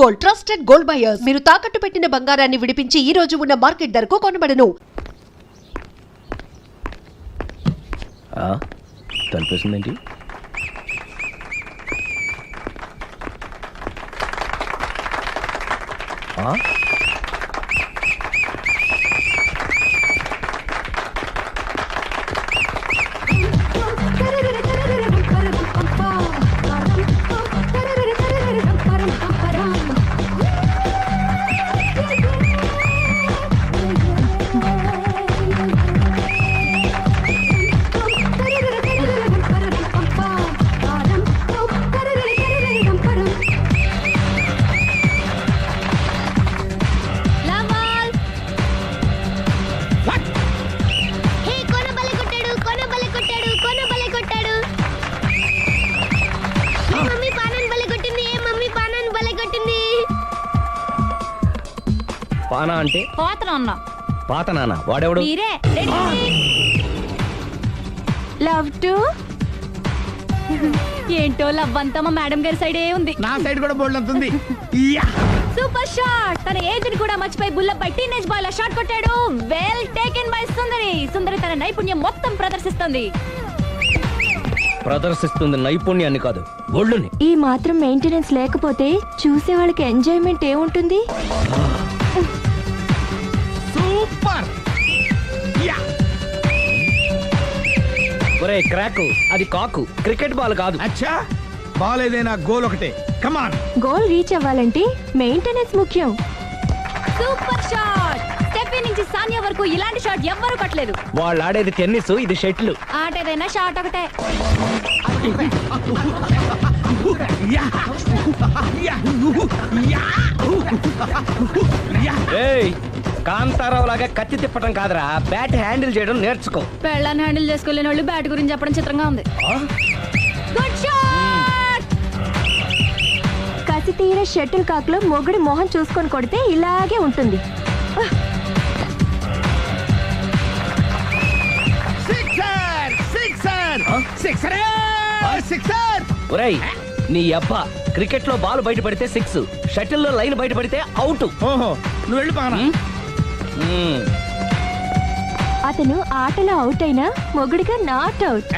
Gold, trusted gold buyers. మీరు తాకట్టు పెట్టిన బంగారాన్ని విడిపించి ఈ రోజు ఉన్న మార్కెట్ ధరకు కొనబడను. తలిపేసిందేంటి? పానా అంటే పాత నాన్న వాడెవడు? లవ్ టు ఏంటో లవ్ అంతా మా మేడం గారి సైడే ఉంది. నా సైడ్ కూడా బోల్డ్ అంతుంది. Super shot. తన ఏజ్ ని కూడా మర్చిపోయి బుల్లపై టీనేజ్ బాయ్ లా షాట్ కొట్టాడు. Well taken by Sundari. Sundari తన నైపుణ్యం మొత్తం ప్రదర్శిస్తుంది. ప్రదర్శిస్తుంది నైపుణ్యాన్ని కాదు, ఒళ్ళుని. ఈ మాత్రం మెయింటెనెన్స్ లేకపోతే చూసే వాళ్ళకి ఎంజాయ్మెంట్ ఏముంటుంది? సూపర్. ఒరే క్రాకు, అది కాకు, క్రికెట్ బాల్ కాదు. అచ్చా, బాల్ ఏదైనా గోల్ ఒకటే. కమాన్. గోల్ రీచ్ అవ్వాలంటే మెయింటెనెన్స్ ముఖ్యం. Super shot. స్టెఫీ నుంచి సానియా వరకు ఇలాంటి షాట్ ఎవ్వరూ కొట్టలేదు. వాళ్ళు ఆడేది టెన్నిస్, ఇది షటిల్. ఆట ఏదైనా షాట్ ఒకటే. కాంతారావు లాగా కత్తి తిప్పటం కాదురా, బ్యాట్ హ్యాండిల్ చేయడం నేర్చుకో. పెళ్ళాన్ని హ్యాండిల్ చేసుకోలేని వాళ్ళు బ్యాట్ గురించి చెప్పడం చిత్రంగా ఉంది. Good shot. కసి తీర షటిల్ కాక్ లో మొగుడి మొహం చూసుకొని కొడితే ఇలాగే ఉంటుంది. ఒరేయ్ నీ అబ్బా, క్రికెట్ లో బాల్ బయట పడితే 6, షటిల్ లో లైన్ బయట పడితే అవుట్. ఓహో, నువ్వు వెళ్ళి పానా. అతను ఆటలో అవుట్ అయినా మొగుడిగా నాట్ అవుట్.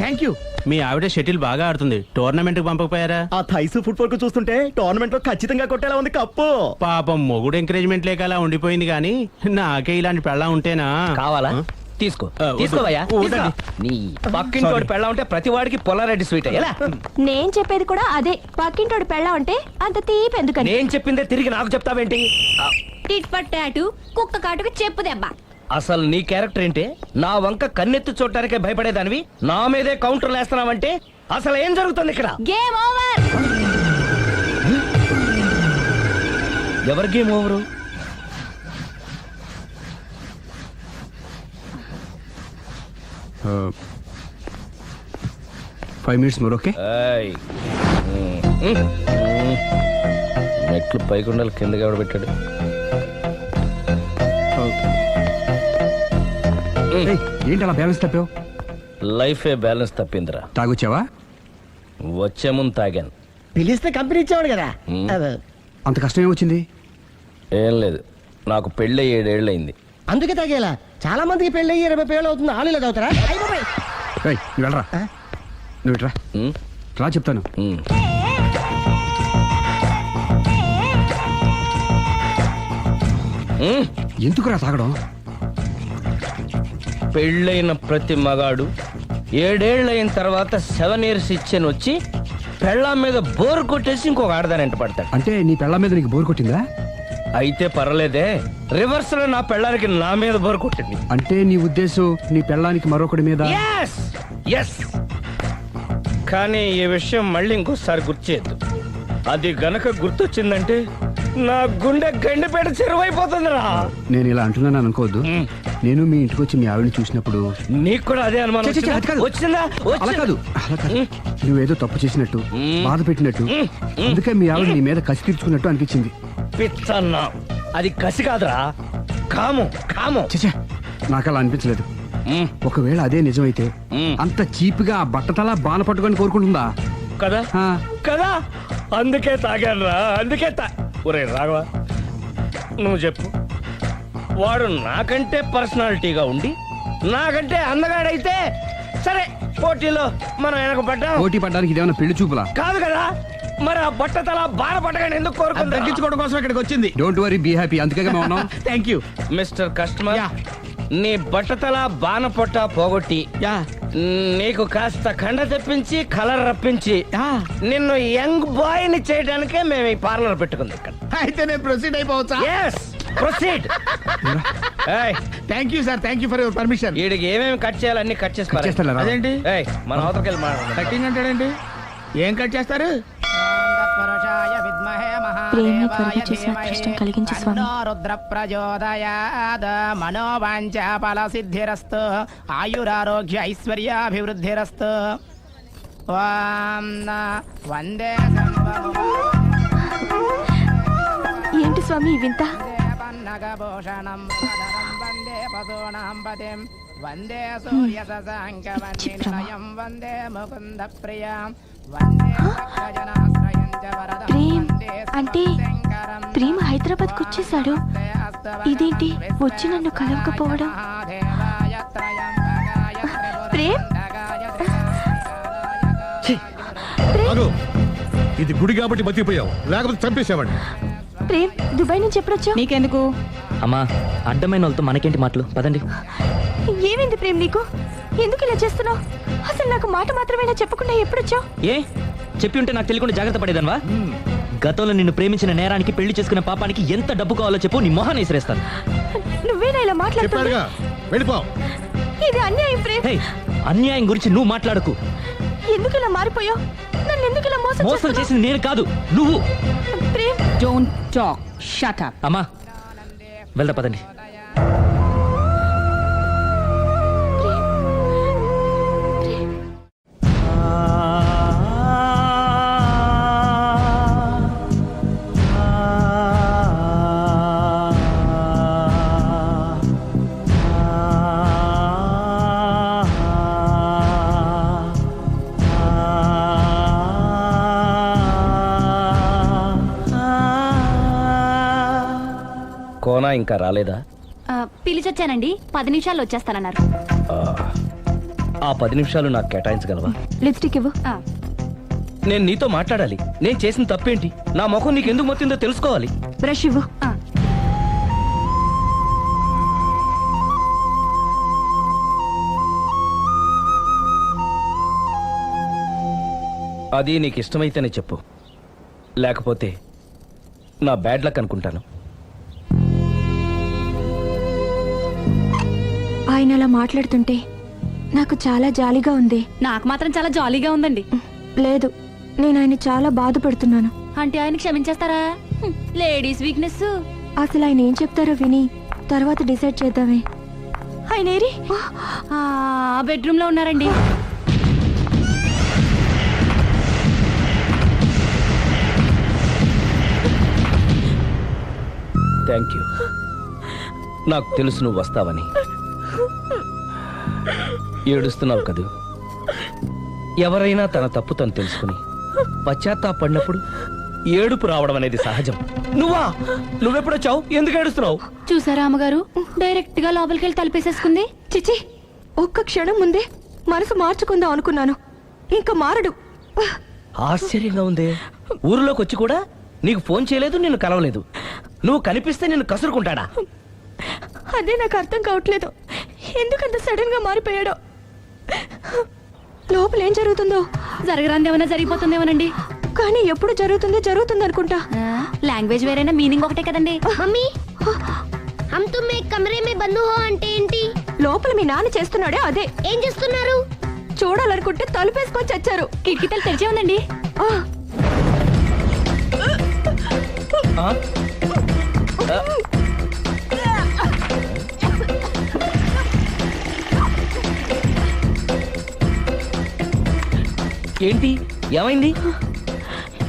Thank you. మీ ఆవిడ షటిల్ బాగా ఆడుతుంది, టోర్నమెంట్ కి పంపకపోయారా? ఆ థైస్ ఫుట్బాల్ కు చూస్తుంటే టోర్నమెంట్ లో ఖచ్చితంగా కొట్టేలా ఉంది కప్పు. పాపం మొగుడు ఎంకరేజ్మెంట్ లేక అలా ఉండిపోయింది గానీ నాకే ఇలాంటి పెళ్ళా ఉంటేనా. కావాలా? తీసుకో, తీసుకోవయ్యా. నీ పక్కింటోడి పెళ్ళ ఉంటే ప్రతి వాడికి పొలారెడ్డి స్వీట్. ఎలా? నేను చెప్పేది కూడా అదే. పక్కింటోడు పెళ్ళా ఉంటే అంత తీపి ఎందుకని. నేను చెప్పిందే తిరిగి నాకు చెప్తావేంటి? టిట్ ఫర్ టాటూ, కుక్క కాటుకు చెప్పు దెబ్బ. అసలు నీ క్యారెక్టర్ ఏంటి? నా వంక కన్నెత్తి చూడటానికే భయపడేదానివి నా మీదే కౌంటర్ వేస్తున్నావంటే అసలు ఏం జరుగుతుంది ఇక్కడ? Game over. ఎవరి game over? Uh, 5 minutes more, okay? మెట్లు పైకుండాలి, కిందకి ఎవడ పెట్టాడు? ఏంటి అలా బ్యాలెన్స్ తప్పావు? లైఫే బ్యాలెన్స్ తప్పిందిరా. తాగొచ్చావా? వచ్చే ముందు తాగాను. పిలిస్తే కంపెనీ ఇచ్చేవాడు కదా. అంత కష్టం ఏమొచ్చింది? ఏం లేదు, నాకు పెళ్ళి 7 ఏళ్ళయింది. అందుకే తాగేలా. చాలా మందికి పెళ్ళి 20 ఏళ్ళు అవుతుంది. ఆలు ఇలా తాగుతారా? నువ్వు వెళ్ళరా, నువ్వు ఇట్రా రా చెప్తాను. ఎందుకురా తాగడం? పెళ్ళైన ప్రతి మగాడు 7 ఏళ్ళైన తర్వాత 7 years ఇచ్చాను వచ్చి పెళ్ళాం మీద బోర్ కొట్టేసి ఇంకొక ఆడదానంట పడతాడు. అంటే నీ పెళ్ళాం మీద నీకు బోర్ కొట్టిందా? అయితే పర్వాలేదే, రివర్స్ లో నా పెళ్ళానికి నా మీద బోర్ కొట్టింది. అంటే నీ ఉద్దేశం నీ పెళ్ళానికి మరొకటి మీద? yes. కానీ ఈ విషయం మళ్ళీ ఇంకోసారి గుర్తు చేయద్దు. అది గనక గుర్తొచ్చిందంటే నా గుండె గండిపేట చెరువైపోతుందిరా. నేను ఇలా అంటున్నాను అనుకోవద్దు. నేను మీ ఇంటికి వచ్చి మీ ఆవిడని చూసినప్పుడు నీకు కూడా అదే అనుమానం వచ్చిందా? అలా కాదు. నువ్వేదో తప్పు చేసినట్టు, బాధ పెట్టినట్టు, అందుకే మీ ఆవిడ నీ మీద కసి తీర్చుకున్నట్టు అనిపించింది. పిచ్చన్నా, అది కసి కాదురా, కాము. చచ్చా, నాకు అలా అనిపించలేదు. ఒకవేళ అదే నిజమైతే అంత చీప్ గా బట్టతలా బాన పట్టుకొని కోరుకుంటుందా? కదా ఆ, కదా అందుకే తాగానురా అందుకే ఒరే రాఘవ నువ్వు చెప్పు వాడు నాకంటే పర్సనాలిటీగా ఉండి నాకంటే అందగాడైతే సరే పోటీలో మనం వెనక పడ్డాం పోటీ పడ్డానికి ఇదేమన్నా పెళ్లి చూపులా? కాదు కదా మరి ఆ బట్టతల బాధ పట్టగానే ఎందుకు అది కోరుకుంటా తగ్గించుకోవడం కోసం ఇక్కడికి వచ్చింది. Don't worry, be happy. అందుకే మేము ఉన్నాం. Thank you. మిస్టర్ కస్టమర్ యా. నీ బట్టతల బాన పొట్ట పోగొట్టి యా నీకు కాస్త కండ తెప్పించి కలర్ రప్పించి యా. నిన్ను యంగ్ బాయ్ ని చేయడానికే మేము ఈ పార్లర్ పెట్టుకుంది ఇక్కడ అయితే నేను ప్రొసీడ్ అయిపోవచ్చా? Yes proceed thank you sir, thank you for your permission. వీడికి ఏమేమి కట్ చేయాలి అన్ని కట్ చేసి పారేయ్. చేస్తారా? అదేంటి ఏయ్, మన అవతలకి వెళ్ళి మాట్లాడదాం. కటింగ్ అంటాడండి? ఏం కట్ చేస్తారు? ప్రేమని త్వరగా చేసిన అదృష్టం కలిగించు స్వామి. రుద్ర ప్రచోదయాద్ మనోవాంఛ ఫల సిద్ధిరస్తు ఆయురారోగ్య ఐశ్వర్యాభివృద్ధిరస్తు. వందే ఏంటి స్వామి ఈ వింత? పన్నగభూషణం వందే పశూనాం పతిం వందే సూర్య శశాంక వందినిలయం వందే ముకుంద ప్రియాం వందే భక్తజనాశ్రయం చ వరదం ప్రేమ్ వందే అంటే శంకరం. ప్రేమ హైదరాబాద్ కు వచ్చేసాడు. ఇదేంటి వచ్చి నన్ను కలవకపోవడం? ప్రేమ్ అగో ఇది గుడి కాబట్టి బతికిపోయావు, లేకపోతే చంపేసేవాడిని. ప్రేమ్ దుబాయ్ నుంచి ఎప్పుడొచ్చా? నీకెందుకు అమ్మా? అడ్డమైన వాళ్ళతో మనకేంటి మాటలు, పదండి. ఏమైంది ప్రేమ్ నీకు? ఎందుకు ఇలా చేస్తున్నావు? అసలు నాకు మాట మాత్రమేనా చెప్పకుండా ఎప్పుడొచ్చావు? ఏ చెప్పి ఉంటే నాకు తెలియకుండా జాగ్రత్త పడేదన్వా? గతంలో నిన్ను ప్రేమించిన నేరానికి పెళ్లి చేసుకునే పాపానికి ఎంత డబ్బు కావాలో చెప్పు, నీ మొహాన్ని విసిరేస్తాను. నువ్వేనా ఇలా మాట్లాడుతున్నా? చెప్పాడుగా వెళ్ళిపో. ఇది అన్యాయం ప్రేమ్. హే, అన్యాయం గురించి నువ్వు మాట్లాడకు. ఎందుకు ఇలా మారిపోయావు? నన్ను ఎందుకు ఇలా మోసం మోసం చేస్తున్నావు? చేసింది నేను కాదు, నువ్వు. Prem don't talk, shut up. అమ్మా వెళ్దా పదండి. కోనా ఇంకా రాలేదా? పిలిచొచ్చానండి, 10 నిమిషాల్లో వచ్చేస్తానన్నారు. ఆ 10 నిమిషాలు నాకు కేటాయించగలవా? లిప్స్టిక్ ఇవ్వు. నేను నీతో మాట్లాడాలి. నేను చేసిన తప్పేంటి, నా ముఖం నీకు ఎందుకు మొత్తిందో తెలుసుకోవాలి. బ్రష్ ఇవ్వు. అది నీకు ఇష్టమైతేనే చెప్పు, లేకపోతే నా బ్యాడ్ లక్ అనుకుంటాను. ఆయన అలా మాట్లాడుతుంటే నాకు చాలా జాలీగా ఉంది. నాకు మాత్రం చాలా జాలీగా ఉందండి. లేదు, నేను ఆయన చాలా బాధపడుతున్నాను. అంటే ఆయన క్షమించేస్తారా? Ladies weakness. అసలు ఆయన ఏం చెప్తారో విని తర్వాత డిసైడ్ చేద్దామే. ఆయన ఏరి? బెడ్రూమ్ లో ఉన్నారండి. Thank you. నాకు తెలుసు నువ్వు వస్తావని. ఏడుస్తున్నావు కదూ? ఎవరైనా తన తప్పు తను తెలుసుకుని పశ్చాత్తాపడినప్పుడు ఏడుపు రావడం అనేది సహజం. నువ్వెప్పుడొచ్చావు? ఎందుకు ఏడుస్తున్నావు? చూసారా అమ్మగారు, డైరెక్ట్ గా లోపలికి వెళ్ళి తలుపేసేసుకుంది. చిచి, ఒక్క క్షణం ముందే మనసు మార్చుకుందాం అనుకున్నాను. ఇంకా మారడు. ఆశ్చర్యంగా ఉందే. ఊరిలోకి వచ్చి కూడా నీకు ఫోన్ చేయలేదు, నిన్ను కలవలేదు. నువ్వు కనిపిస్తే నిన్ను కసురుకుంటాడా? అదే నాకు అర్థం కావట్లేదు. ఎందుకంత సడన్ గా మారిపోయాడో. లోపల ఏం జరుగుతుందో. జరగరాంది ఏమైనా జరిగిపోతుందేమోనండి. కానీ ఎప్పుడు జరుగుతుంది అనుకుంటా. లాంగ్వేజ్ వేరైనా మీనింగ్ ఒకటే కదండి. మమ్మీ, హమ్ తుమ్ ఏక్ కమరే మే బంద్ హో అంటే ఏంటి? లోపల మీ నాన్న చేస్తున్నాడే అదే. ఏం చేస్తున్నారు? చూడాలనుకుంటే తలుపేసుకొని చచ్చారు. కిటికీ తలుపు తెరిచే ఉందండి. ఏంటి, ఏమైంది?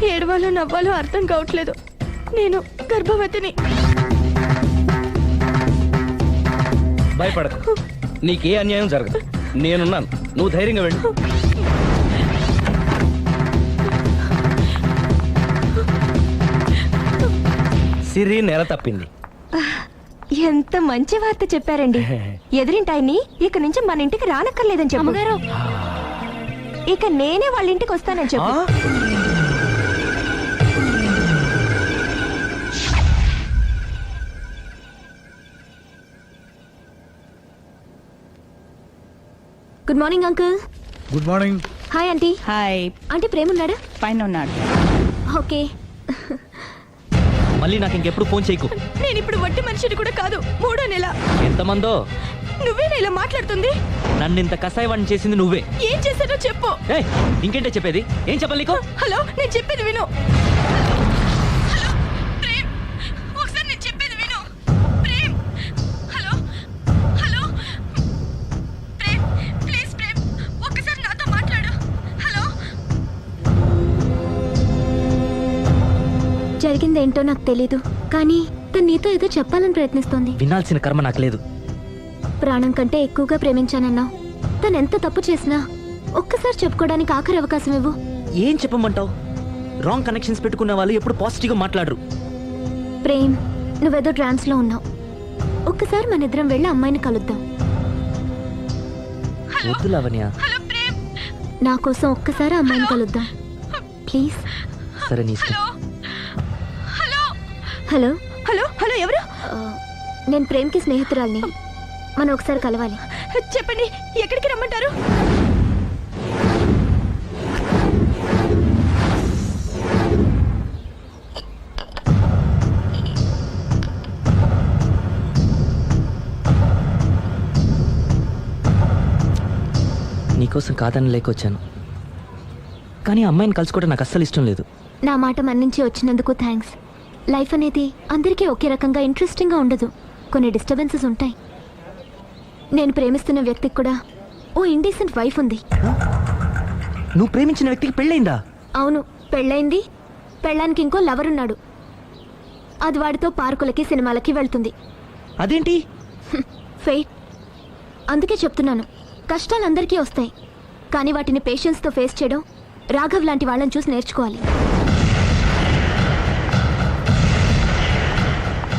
ఏడవాలో నవ్వాలో అర్థం కావట్లేదు. నేను గర్భవతిని. భయపడకు, నీకే అన్యాయం జరగదు. నేనున్నాను, నువ్వు ధైర్యంగా వెళ్ళు. సిరి నెల తప్పింది. ఎంత మంచి వార్త చెప్పారండి. ఎదురింటాయన్ని ఇక నుంచి మన ఇంటికి రానక్కర్లేదని చెప్పు. అమ్మగారు ఇక నేనే వాళ్ళ ఇంటికి వస్తానని చెప్పు. Good morning uncle. Good morning. Hi aunty. Hi. Aunty Prema ఉన్నాడా? పైన ఉన్నాడు. ఓకే. మళ్ళీ నాకు ఇంకెప్పుడు ఫోన్ చేయకు. నేను ఇప్పుడు వట్టి మనిషిని కూడా కాదు. 3వ నెల. ఎంతమందో నువ్వేనా ఇలా మాట్లాడుతుంది? నన్ను ఇంత కసాయవాణ్ణి చేసింది నువ్వే. ఏం చేశానో చెప్పు. ఏయ్, ఇంకేంటే చెప్పేది? ఏం చెప్పాలి నీకు? హలో, నేను చెప్పేది విను. హలో ప్రేమ్, ఒకసారి నేను చెప్పేది విను. Prem, hello hello Prem, please Prem, ఒక్కసారి నాతో మాట్లాడు. హలో. జరిగిందేంటో నాకు తెలీదు, కానీ తను నీతో ఏదో చెప్పాలని ప్రయత్నిస్తోంది. వినాల్సిన కర్మ నాకు లేదు. ప్రాణం కంటే ఎక్కువగా ప్రేమించానన్నావు. తను ఎంత తప్పు చేసినా ఒక్కసారి చెప్పుకోవడానికి ఆఖరి అవకాశం ఇవ్వు. ఏం చెప్పమంటావు? రాంగ్ కనెక్షన్స్ పెట్టుకున్న వాళ్ళు ఎప్పుడు పాజిటివ్గా మాట్లాడరు. ప్రేమ్, నువ్వేదో ట్రాన్స్ లో ఉన్నావు. ఒక్కసారి మన ఇద్దరం వెళ్ళి అమ్మాయిని కలుద్దాం. వద్దు లావణ్య. నా కోసం ఒక్కసారి అమ్మాయిని కలుద్దాం ప్లీజ్. సరే నీ ఇష్టం. హలో హలో హలో, ఎవరు? నేను ప్రేమ్కి స్నేహితురాల్ని. మనం ఒకసారి కలవాలి. చెప్పండి, ఎక్కడికి రమ్మంటారు? నీకోసం కాదని లేకొచ్చాను, కానీ ఆ అమ్మాయిని కలుసుకోవడం నాకు అస్సలు ఇష్టం లేదు. నా మాట మన్నించి వచ్చినందుకు థ్యాంక్స్. లైఫ్ అనేది అందరికీ ఒకే రకంగా ఇంట్రెస్టింగ్గా ఉండదు. కొన్ని డిస్టర్బెన్సెస్ ఉంటాయి. నేను ప్రేమిస్తున్న వ్యక్తికి కూడా ఓ ఇండీసెంట్ వైఫ్ ఉంది. నువ్వు ప్రేమించిన వ్యక్తికి పెళ్ళైందా? అవును, పెళ్ళైంది. పెళ్ళానికి ఇంకో లవర్ ఉన్నాడు. అది వాడితో పార్కులకి సినిమాలకి వెళ్తుంది. అదేంటి? ఫెయిట్. అందుకే చెప్తున్నాను, కష్టాలు అందరికీ వస్తాయి, కానీ వాటిని పేషెన్స్తో ఫేస్ చేయడం రాఘవ్ లాంటి వాళ్ళని చూసి నేర్చుకోవాలి.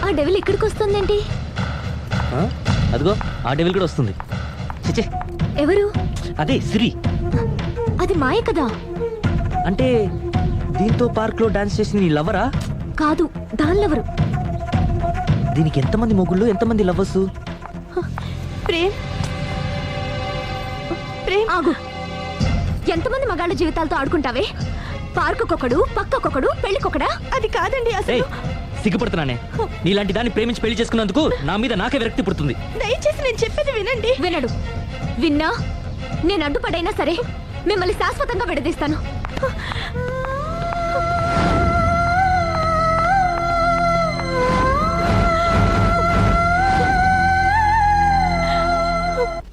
ఆ డెవిల్ ఇక్కడికి వస్తుందేంటి? అదిగో ఆ డెవిల్ కూడా వస్తుంది. చిచే, ఎవరు? అదే సిరి. అది మాయ కదా. అంటే దీంతో పార్క్ లో డాన్స్ చేసింది నీ లవరా? కాదు, దానిలెవరు? దీనికి ఎంతమంది మొగుళ్ళు, ఎంతమంది లవర్సు? ప్రేమ్, ప్రేమ్ ఆగు. ఎంతమంది మగాళ్ళ జీవితాలతో ఆడుకుంటావే? పార్కుకొకడు, పక్కకొకడు, పెళ్లికొకడా? అది కాదండి అసలు. సిగ్గుపడుతున్నానే. నీలాంటి దాన్ని ప్రేమించి పెళ్లి చేసుకున్నందుకు నా మీద నాకే విరక్తి పుడుతుంది. దయచేసి నేను చెప్పేది వినండి. వినడు. విన్నా నేను అడ్డుపడైనా సరే మిమ్మల్ని శాశ్వతంగా విడదీస్తాను.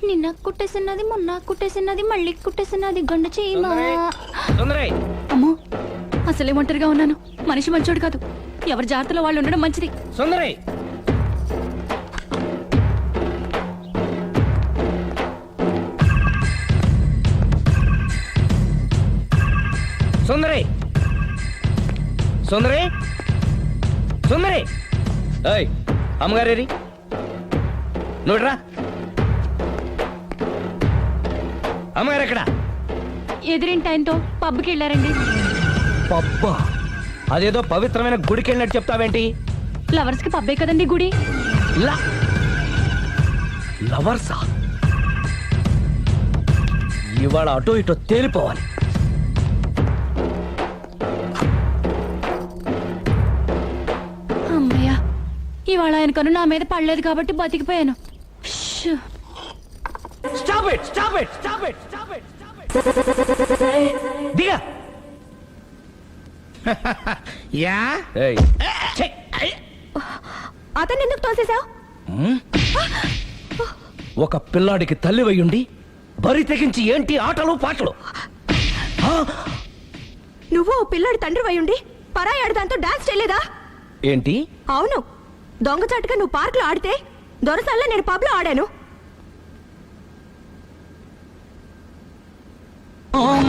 నిన్న కుట్టేసినది, మొన్న కుట్టేసినది, మళ్ళీ కుట్టేసినది గండు చీమ. అమ్మో, అసలే ఒంటరిగా ఉన్నాను. మనిషి మంచోడు కాదు. ఎవరి జాగ్రత్తలో వాళ్ళు ఉండడం మంచిది. సుందరి, సుందరి, సుందరి, సుందరి. ఏయ్, అమ్మగారేరి, నువ్వురా. అమ్మగారు ఎక్కడ? ఎదిరింటి ఆయనతో పబ్కి వెళ్ళారండి. పబ్బా? అదేదో పవిత్రమైన గుడికి వెళ్ళినట్టు చెప్తావేంటి? లవర్స్ కి పబ్బే కదండి గుడి. లవర్సా? ఇవాళ అటో ఇటో తేలిపోవాలి. అమ్మయ్య, ఇవాళ ఆయన కను నా మీద పడలేదు కాబట్టి బతికిపోయాను. Stop it! Stop it! Stop it! Stop it! దిగా. యా. ఏయ్, అతన్ని ఎందుకు తోసేశావు? ఒక పిల్లాడికి తల్లివయ్యుండి బరి తెగించి ఏంటి ఆటలు పాటలు? నువ్వు ఓ పిల్లాడి తండ్రి అయ్యుండి పరాయాడు దాంతో డాన్స్ చేయలేదా? ఏంటి? అవును, దొంగచాటుగా నువ్వు పార్క్ లో ఆడితే దొరసాల్లో నేను పబ్ లో ఆడాను.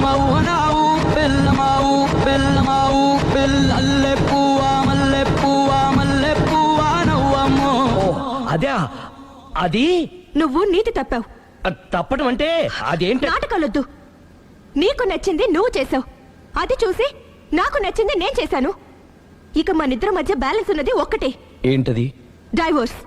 మౌనావు బెల్లమావు బెల్లమావు బెల్లల్లె పువ్వా మల్లె పువ్వా మల్లె అదే అది నువ్వు నీతి తప్పావు. తప్పడం అంటే అదేంటి? నాటకాలొద్దు. నీకు నచ్చింది నువ్వు చేసావు, అది చూసి నాకు నచ్చింది నేను చేశాను. ఇక మన ఇద్దరి మధ్య బ్యాలెన్స్ ఉన్నది ఒక్కటే, ఏంటది? Divorce.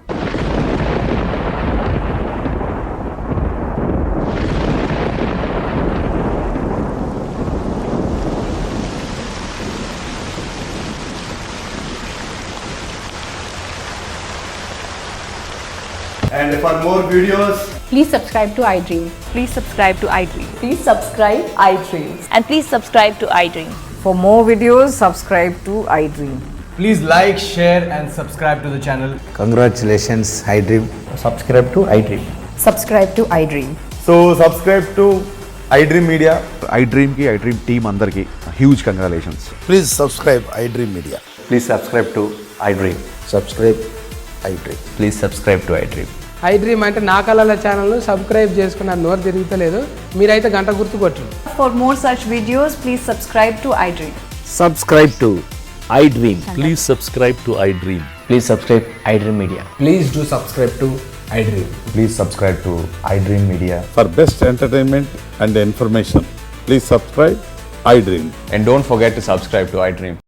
And for more videos, Please subscribe to iDream. Please subscribe to iDream. Please subscribe iDream. And please subscribe to iDream. For more videos, subscribe to iDream. please like, share, and subscribe to the channel. Congratulations, iDream. Subscribe to iDream. Subscribe to iDream. So subscribe to iDream Media. iDream ki iDream team andarki huge congratulations. Please subscribe iDream Media. Please subscribe to iDream. Subscribe iDream. Please subscribe to iDream. iDream అంటే నా కళల ఛానల్ను subscribe చేసుకున్న నోరు తిరుగుతలేదు. మీరైతే గంట గుర్తు కొట్టండి. For more such videos, please subscribe to iDream. Subscribe to iDream. Please subscribe to iDream. Please subscribe iDream Media. Please do subscribe to iDream. Please subscribe to iDream Media. For best entertainment and information, please subscribe iDream. And don't forget to subscribe to iDream.